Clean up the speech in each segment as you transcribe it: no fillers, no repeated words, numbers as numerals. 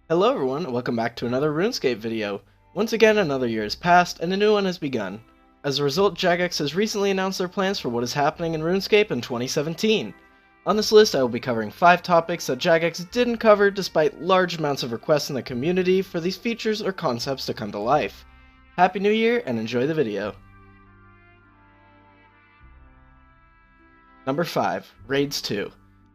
Hello everyone, and welcome back to another RuneScape video. Once again, another year has passed, and a new one has begun. As a result, Jagex has recently announced their plans for what is happening in RuneScape in 2017. On this list, I will be covering 5 topics that Jagex didn't cover despite large amounts of requests in the community for these features or concepts to come to life. Happy New Year, and enjoy the video. Number 5. Raids 2.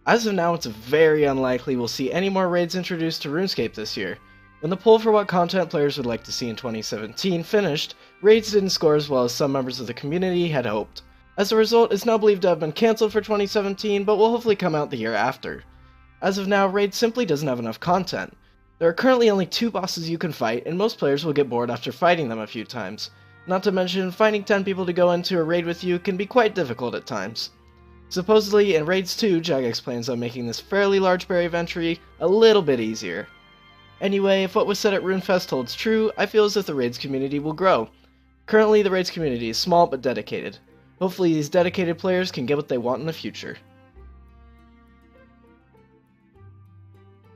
As of now, it's very unlikely we'll see any more raids introduced to RuneScape this year. When the poll for what content players would like to see in 2017 finished, raids didn't score as well as some members of the community had hoped. As a result, it's now believed to have been cancelled for 2017, but will hopefully come out the year after. As of now, raids simply doesn't have enough content. There are currently only 2 bosses you can fight, and most players will get bored after fighting them a few times. Not to mention, finding 10 people to go into a raid with you can be quite difficult at times. Supposedly, in Raids 2, Jagex plans on making this fairly large barrier of entry a little bit easier. Anyway, if what was said at RuneFest holds true, I feel as if the Raids community will grow. Currently, the Raids community is small but dedicated. Hopefully these dedicated players can get what they want in the future.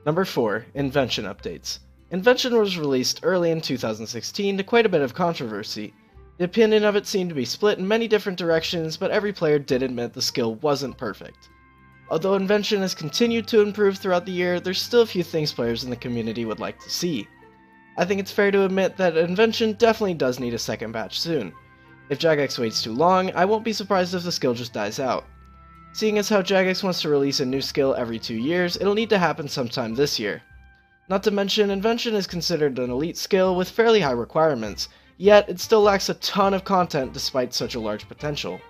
Number 4. Invention Updates. Invention was released early in 2016 to quite a bit of controversy. The opinion of it seemed to be split in many different directions, but every player did admit the skill wasn't perfect. Although Invention has continued to improve throughout the year, there's still a few things players in the community would like to see. I think it's fair to admit that Invention definitely does need a second batch soon. If Jagex waits too long, I won't be surprised if the skill just dies out. Seeing as how Jagex wants to release a new skill every 2 years, it'll need to happen sometime this year. Not to mention, Invention is considered an elite skill with fairly high requirements, yet it still lacks a ton of content despite such a large potential.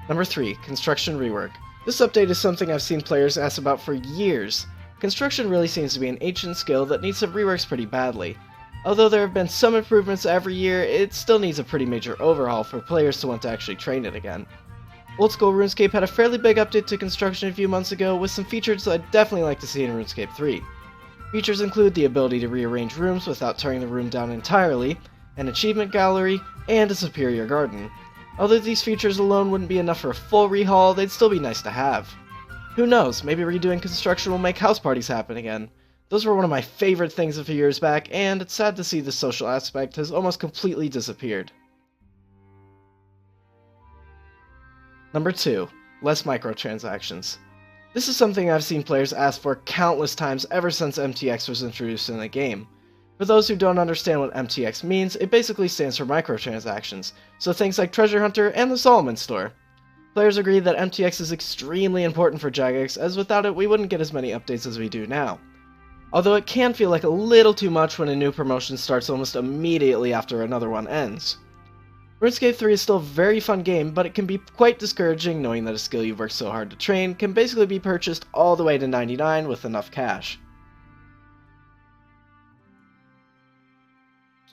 Number 3. Construction Rework. This update is something I've seen players ask about for years. Construction really seems to be an ancient skill that needs some reworks pretty badly. Although there have been some improvements every year, it still needs a pretty major overhaul for players to want to actually train it again. Old School RuneScape had a fairly big update to construction a few months ago with some features that I'd definitely like to see in RuneScape 3. Features include the ability to rearrange rooms without tearing the room down entirely, an achievement gallery, and a superior garden. Although these features alone wouldn't be enough for a full rehaul, they'd still be nice to have. Who knows, maybe redoing construction will make house parties happen again. Those were one of my favorite things a few years back, and it's sad to see the social aspect has almost completely disappeared. Number 2. Less microtransactions. This is something I've seen players ask for countless times ever since MTX was introduced in the game. For those who don't understand what MTX means, it basically stands for microtransactions, so things like Treasure Hunter and the Solomon Store. Players agree that MTX is extremely important for Jagex, as without it we wouldn't get as many updates as we do now. Although it can feel like a little too much when a new promotion starts almost immediately after another one ends. RuneScape 3 is still a very fun game, but it can be quite discouraging knowing that a skill you've worked so hard to train can basically be purchased all the way to 99 with enough cash.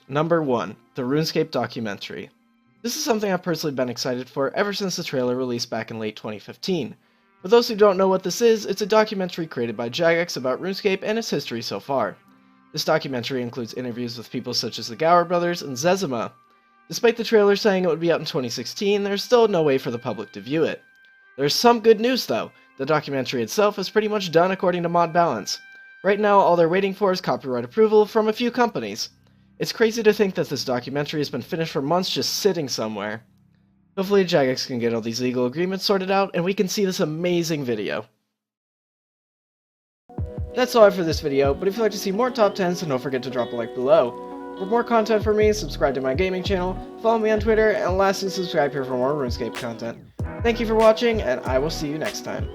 Number 1. The RuneScape Documentary. This is something I've personally been excited for ever since the trailer released back in late 2015. For those who don't know what this is, it's a documentary created by Jagex about RuneScape and its history so far. This documentary includes interviews with people such as the Gower brothers and Zezima. Despite the trailer saying it would be out in 2016, there's still no way for the public to view it. There's some good news though. The documentary itself is pretty much done according to Mod Balance. Right now, all they're waiting for is copyright approval from a few companies. It's crazy to think that this documentary has been finished for months just sitting somewhere. Hopefully Jagex can get all these legal agreements sorted out and we can see this amazing video. That's all I have for this video, but if you'd like to see more top 10s, then don't forget to drop a like below. For more content from me, subscribe to my gaming channel, follow me on Twitter, and lastly subscribe here for more RuneScape content. Thank you for watching, and I will see you next time.